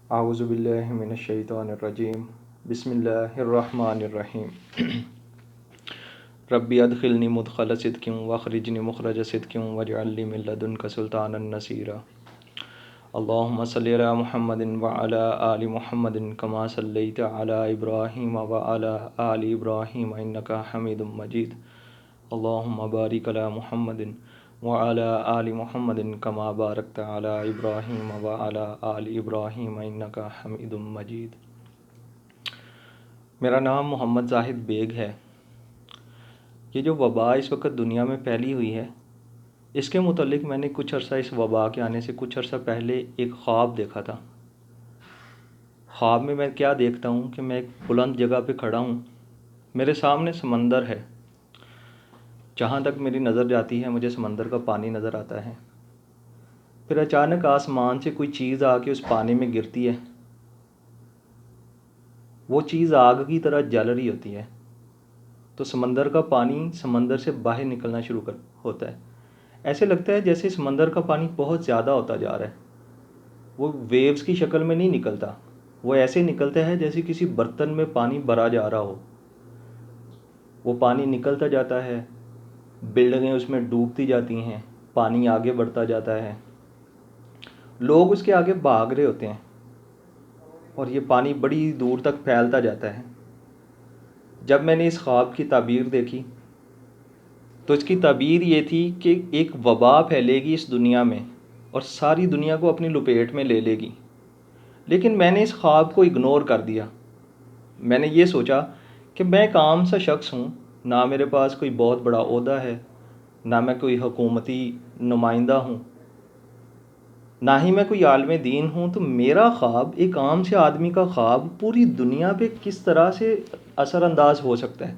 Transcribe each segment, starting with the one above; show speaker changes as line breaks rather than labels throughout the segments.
اعوذ باللہ من الشیطان الرجیم بسم اللہ الرحمن الرحیم ربی ادخلنی مدخل صدق واخرجنی مخرج صدق واجعل لی من لدنک سلطانا نصیرا اللہم صلی علی محمد وعلی آل محمد کما صلیت علی ابراہیم وعلی آل ابراہیم انک حمید مجید اللہم بارک علی محمد وعلی آل محمد کما بارکت علی ابراہیم وعلی آل ابراہیم انک حمید مجید۔ میرا نام محمد زاہد بیگ ہے۔ یہ جو وبا اس وقت دنیا میں پھیلی ہوئی ہے، اس کے متعلق میں نے کچھ عرصہ اس وبا کے آنے سے کچھ عرصہ پہلے ایک خواب دیکھا تھا۔ خواب میں میں کیا دیکھتا ہوں کہ میں ایک بلند جگہ پہ کھڑا ہوں، میرے سامنے سمندر ہے، جہاں تک میری نظر جاتی ہے مجھے سمندر کا پانی نظر آتا ہے۔ پھر اچانک آسمان سے کوئی چیز آ کے اس پانی میں گرتی ہے، وہ چیز آگ کی طرح جل رہی ہوتی ہے، تو سمندر کا پانی سمندر سے باہر نکلنا شروع ہوتا ہے۔ ایسے لگتا ہے جیسے سمندر کا پانی بہت زیادہ ہوتا جا رہا ہے، وہ ویوز کی شکل میں نہیں نکلتا، وہ ایسے نکلتا ہے جیسے کسی برتن میں پانی بھرا جا رہا ہو۔ وہ پانی نکلتا جاتا ہے، بلڈنگیں اس میں ڈوبتی جاتی ہیں، پانی آگے بڑھتا جاتا ہے، لوگ اس کے آگے بھاگ رہے ہوتے ہیں اور یہ پانی بڑی دور تک پھیلتا جاتا ہے۔ جب میں نے اس خواب کی تعبیر دیکھی تو اس کی تعبیر یہ تھی کہ ایک وبا پھیلے گی اس دنیا میں اور ساری دنیا کو اپنی لپیٹ میں لے لے گی۔ لیکن میں نے اس خواب کو اگنور کر دیا۔ میں نے یہ سوچا کہ میں ایک عام سا شخص ہوں، نہ میرے پاس کوئی بہت بڑا عہدہ ہے، نہ میں کوئی حکومتی نمائندہ ہوں، نہ ہی میں کوئی عالم دین ہوں، تو میرا خواب ایک عام سے آدمی کا خواب پوری دنیا پہ کس طرح سے اثر انداز ہو سکتا ہے۔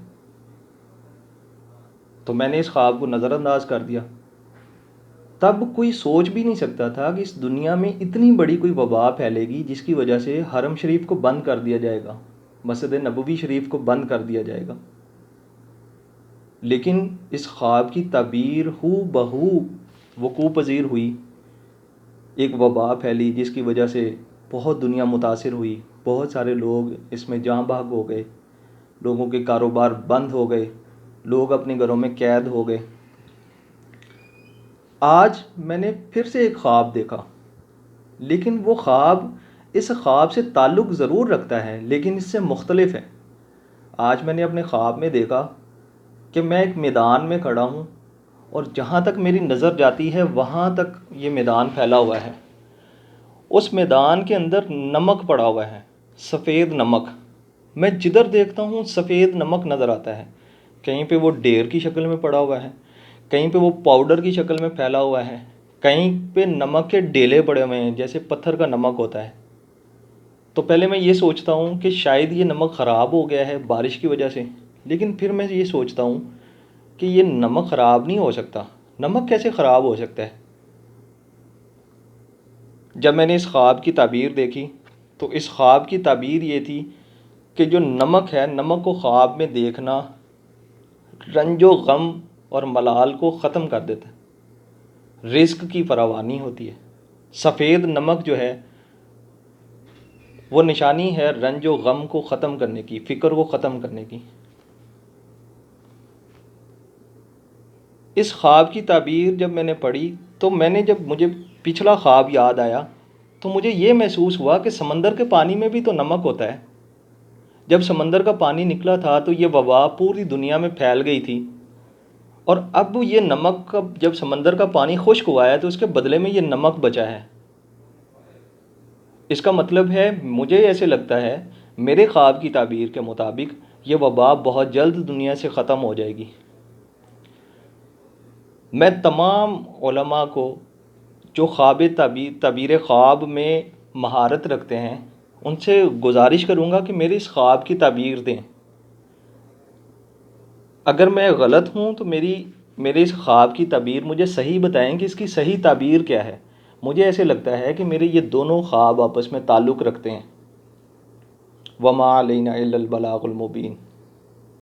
تو میں نے اس خواب کو نظر انداز کر دیا۔ تب کوئی سوچ بھی نہیں سکتا تھا کہ اس دنیا میں اتنی بڑی کوئی وبا پھیلے گی جس کی وجہ سے حرم شریف کو بند کر دیا جائے گا، مسجد نبوی شریف کو بند کر دیا جائے گا۔ لیکن اس خواب کی تعبیر ہو بہو وقوع پذیر ہوئی۔ ایک وبا پھیلی جس کی وجہ سے بہت دنیا متاثر ہوئی، بہت سارے لوگ اس میں جاں بحق ہو گئے، لوگوں کے کاروبار بند ہو گئے، لوگ اپنے گھروں میں قید ہو گئے۔ آج میں نے پھر سے ایک خواب دیکھا، لیکن وہ خواب اس خواب سے تعلق ضرور رکھتا ہے لیکن اس سے مختلف ہے۔ آج میں نے اپنے خواب میں دیکھا کہ میں ایک میدان میں کھڑا ہوں اور جہاں تک میری نظر جاتی ہے وہاں تک یہ میدان پھیلا ہوا ہے۔ اس میدان کے اندر نمک پڑا ہوا ہے، سفید نمک۔ میں جدھر دیکھتا ہوں سفید نمک نظر آتا ہے۔ کہیں پہ وہ ڈھیر کی شکل میں پڑا ہوا ہے، کہیں پہ وہ پاؤڈر کی شکل میں پھیلا ہوا ہے، کہیں پہ نمک کے ڈیلے پڑے ہوئے ہیں جیسے پتھر کا نمک ہوتا ہے۔ تو پہلے میں یہ سوچتا ہوں کہ شاید یہ نمک خراب ہو گیا ہے بارش کی وجہ سے، لیکن پھر میں یہ سوچتا ہوں کہ یہ نمک خراب نہیں ہو سکتا، نمک کیسے خراب ہو سکتا ہے؟ جب میں نے اس خواب کی تعبیر دیکھی تو اس خواب کی تعبیر یہ تھی کہ جو نمک ہے، نمک کو خواب میں دیکھنا رنج و غم اور ملال کو ختم کر دیتا ہے، رزق کی فراوانی ہوتی ہے۔ سفید نمک جو ہے وہ نشانی ہے رنج و غم کو ختم کرنے کی، فکر کو ختم کرنے کی۔ اس خواب کی تعبیر جب میں نے پڑھی تو جب مجھے پچھلا خواب یاد آیا تو مجھے یہ محسوس ہوا کہ سمندر کے پانی میں بھی تو نمک ہوتا ہے۔ جب سمندر کا پانی نکلا تھا تو یہ وبا پوری دنیا میں پھیل گئی تھی، اور اب یہ نمک جب سمندر کا پانی خشک ہوا ہے تو اس کے بدلے میں یہ نمک بچا ہے۔ اس کا مطلب ہے، مجھے ایسے لگتا ہے، میرے خواب کی تعبیر کے مطابق یہ وبا بہت جلد دنیا سے ختم ہو جائے گی۔ میں تمام علماء کو جو تعبیر خواب میں مہارت رکھتے ہیں ان سے گزارش کروں گا کہ میرے اس خواب کی تعبیر دیں۔ اگر میں غلط ہوں تو میرے اس خواب کی تعبیر مجھے صحیح بتائیں کہ اس کی صحیح تعبیر کیا ہے۔ مجھے ایسے لگتا ہے کہ میرے یہ دونوں خواب آپس میں تعلق رکھتے ہیں۔ وما علینا الا البلاغ المبین۔